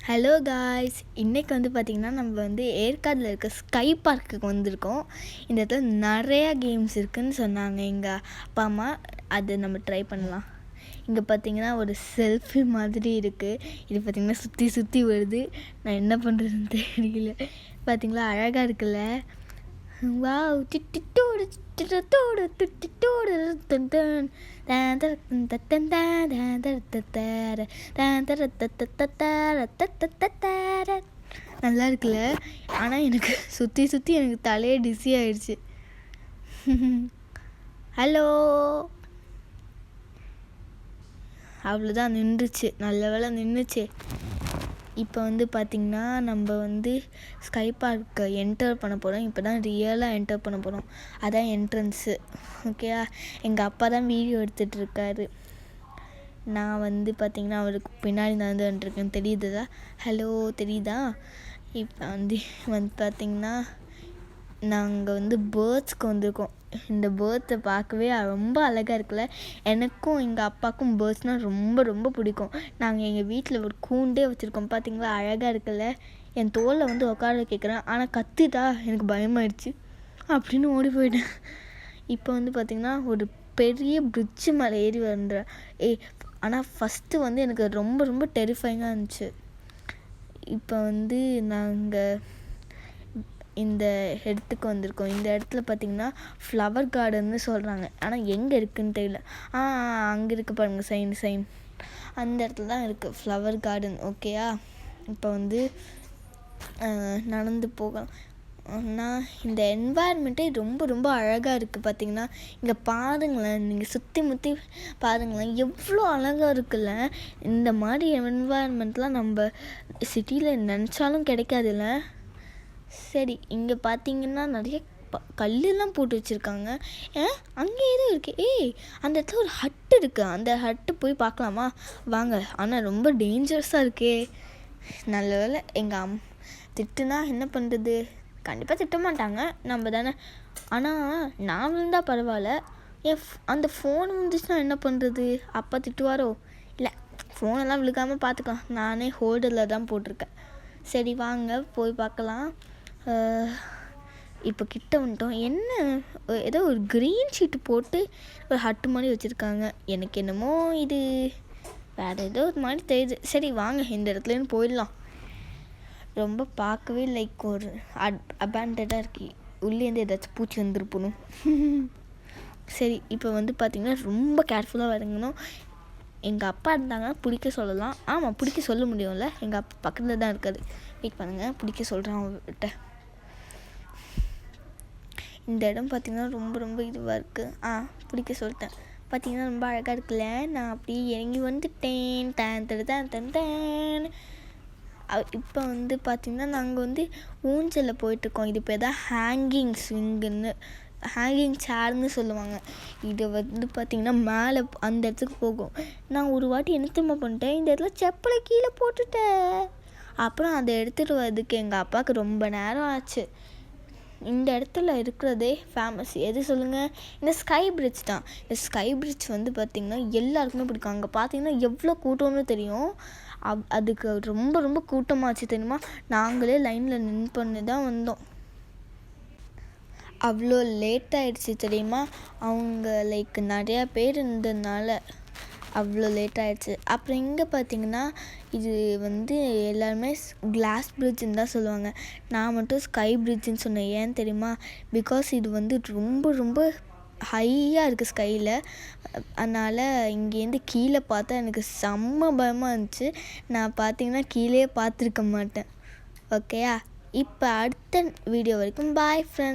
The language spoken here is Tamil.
ஹலோ காய்ஸ், இன்றைக்கி வந்து பார்த்திங்கன்னா நம்ம வந்து ஏற்காடில் இருக்க ஸ்கை பார்க்குக்கு வந்திருக்கோம். இந்த இடத்துல நிறையா கேம்ஸ் இருக்குதுன்னு சொன்னாங்க எங்கள் அப்பா அம்மா. அதை நம்ம ட்ரை பண்ணலாம். இங்கே பார்த்திங்கன்னா ஒரு செல்ஃபி மாதிரி இருக்குது. இது பார்த்திங்கன்னா சுற்றி சுற்றி வருது. நான் என்ன பண்ணுறதுன்னு தெரியல. பார்த்திங்களா, அழகாக இருக்குல்ல. வாவ், டிட்டிட்டோடு டிட்டிட்டோடு டிட்டிட்டோடு தன் நல்லா இருக்குல்ல. ஆனால் எனக்கு சுற்றி சுற்றி எனக்கு தலையே டிஸி ஆயிடுச்சு. ஹலோ, அவ்வளோதான், நின்றுச்சு. நல்ல வேளை நின்றுச்சு. இப்போ வந்து பார்த்திங்கன்னா நம்ம வந்து ஸ்கை பார்க்கை என்டர் பண்ண போகிறோம். இப்போ தான் ரியலாக என்டர் பண்ண போகிறோம். அதான் என்ட்ரன்ஸு. ஓகேயா, எங்கள் அப்பா தான் வீடியோ எடுத்துகிட்ருக்காரு. நான் வந்து பார்த்திங்கன்னா அவருக்கு பின்னாடி நடந்து வந்துட்டுருக்கேன். தெரியுதா? ஹலோ, தெரியுதா? இப்போ வந்து பார்த்திங்கன்னா நாங்கள் வந்து பேர்ட்ஸ்க்கு வந்திருக்கோம். இந்த பேர்ட்ஸை பார்க்கவே ரொம்ப அழகாக இருக்குல்ல. எனக்கும் எங்கள் அப்பாவுக்கும் பேர்ட்ஸ்னால் ரொம்ப ரொம்ப பிடிக்கும். நாங்கள் எங்கள் வீட்டில் ஒரு கூண்டே வச்சுருக்கோம். பார்த்திங்களா, அழகாக இருக்குல்ல. என் தோளில் வந்து உட்கார கேட்குறேன், ஆனால் கத்திட்டா எனக்கு பயமாயிடுச்சு. அப்படின்னு ஓடி போயிட்டேன். இப்போ வந்து பார்த்திங்கன்னா ஒரு பெரிய பிரிட்ஜு மேலே ஏறி வந்துடுறேன். ஆனால் ஃபஸ்ட்டு வந்து எனக்கு ரொம்ப ரொம்ப டெரிஃபைங்காக இருந்துச்சு. இப்போ வந்து நாங்கள் இந்த இடத்துக்கு வந்திருக்கோம். இந்த இடத்துல பார்த்திங்கன்னா ஃப்ளவர் கார்டன்னு சொல்கிறாங்க. ஆனால் எங்கே இருக்குதுன்னு தெரியல. அங்கே இருக்குது பாருங்கள், சைன் அந்த இடத்துல தான் இருக்குது ஃப்ளவர் கார்டன். ஓகேயா, இப்போ வந்து நடந்து போகலாம். ஆனால் இந்த என்வாயர்மெண்ட்டே ரொம்ப ரொம்ப அழகாக இருக்குது. பார்த்திங்கன்னா இங்கே பாருங்களேன், நீங்கள் சுற்றி முற்றி பாருங்களேன், எவ்வளோ அழகாக இருக்குல்ல. இந்த மாதிரி என்வாயர்மெண்ட்லாம் நம்ம சிட்டியில் நினச்சாலும் கிடைக்காதுல்ல. சரி, இங்கே பார்த்தீங்கன்னா நிறைய கல்லெல்லாம் போட்டு வச்சுருக்காங்க. அங்கே ஏதோ இருக்குது. அந்த இடத்துல ஒரு ஹட்டு இருக்குது. அந்த ஹட்டு போய் பார்க்கலாமா? வாங்க. ஆனால் ரொம்ப டேஞ்சரஸாக இருக்கே. நல்ல வேலை எங்கள் திட்டுனா என்ன பண்ணுறது? கண்டிப்பாக திட்ட மாட்டாங்க, நம்ம தானே. ஆனால் நான் விழுந்தால் பரவாயில்ல, அந்த ஃபோன் வந்துச்சுன்னா என்ன பண்ணுறது? அப்பா திட்டுவாரோ? இல்லை, ஃபோனெல்லாம் விழுகாமல் பார்த்துக்கலாம். நானே ஹோல்டரில் தான் போட்டிருக்கேன். சரி, வாங்க போய் பார்க்கலாம். இப்போ கிட்ட வந்துட்டோம். என்ன, ஏதோ ஒரு க்ரீன் ஷீட்டு போட்டு ஒரு ஹட்டு மாதிரி வச்சுருக்காங்க. எனக்கு என்னமோ இது வேறு ஏதோ ஒரு மாதிரி தெரியுது. சரி, வாங்க இந்த இடத்துலேருந்து போயிடலாம். ரொம்ப பார்க்கவே லைக் ஒரு அபேண்டடாக இருக்கு. உள்ளேருந்து ஏதாச்சும் பூச்சி வந்துருப்பணும். சரி, இப்போ வந்து பார்த்திங்கன்னா ரொம்ப கேர்ஃபுல்லாக இறங்கணும். எங்கள் அப்பா இருந்தாங்கன்னா பிடிக்க சொல்லலாம். ஆமாம், பிடிக்க சொல்ல முடியும்ல. எங்கள் அப்பா பக்கத்தில் தான் இருக்காது. வெயிட் பண்ணுங்கள், பிடிக்க சொல்கிறேன் அவங்ககிட்ட. இந்த இடம் பார்த்திங்கன்னா ரொம்ப ரொம்ப இதுவாக இருக்குது. பிடிக்க சொல்லிட்டேன். பார்த்திங்கன்னா ரொம்ப அழகாக இருக்குல்ல. நான் அப்படியே இறங்கி வந்துட்டேன். தேன். இப்போ வந்து பார்த்திங்கன்னா நாங்கள் வந்து ஊஞ்சலில் போயிட்டுருக்கோம். இது பேர் தான் ஹேங்கிங் ஸ்விங்குன்னு, ஹேங்கிங் சேர்னு சொல்லுவாங்க. இதை வந்து பார்த்திங்கன்னா மேலே அந்த இடத்துக்கு போகும். நான் ஒரு வாட்டி என்ன திரும்ப பண்ணிட்டேன், இந்த இடத்துல செப்பலை கீழே போட்டுட்டேன். அப்புறம் அதை எடுத்துகிட்டு வர்றதுக்கு எங்கள் அப்பாவுக்கு ரொம்ப நேரம் ஆச்சு. இந்த இடத்துல இருக்கிறதே ஃபேமஸ் எது சொல்லுங்கள்? இந்த ஸ்கை பிரிட்ஜ் தான். இந்த ஸ்கை பிரிட்ஜ் வந்து பார்த்திங்கன்னா எல்லாருக்குமே பிடிக்கும். அங்கே பார்த்திங்கன்னா எவ்வளோ கூட்டம்னு தெரியும். அதுக்கு ரொம்ப ரொம்ப கூட்டமாச்சு தெரியுமா. நாங்களே லைனில் நின்று பண்ணி தான் வந்தோம். அவ்வளோ லேட் ஆகிடுச்சு தெரியுமா. அவங்க லைக் நிறையா பேர் இருந்ததுனால அவ்வளோ லேட் ஆகிடுச்சு. அப்புறம் இங்கே பார்த்திங்கன்னா இது வந்து எல்லாருமே கிளாஸ் பிரிட்ஜுன்னு தான் சொல்லுவாங்க. நான் மட்டும் ஸ்கை பிரிட்ஜுன்னு சொன்னேன். ஏன் தெரியுமா? பிகாஸ் இது வந்து ரொம்ப ரொம்ப ஹையாக இருக்குது ஸ்கையில். அதனால் இங்கேருந்து கீழே பார்த்தா எனக்கு செம்ம பயமாக இருந்துச்சு. நான் பார்த்திங்கன்னா கீழே பார்த்துருக்க மாட்டேன். ஓகேயா, இப்போ அடுத்த வீடியோ வரைக்கும் பாய் ஃப்ரெண்ட்ஸ்.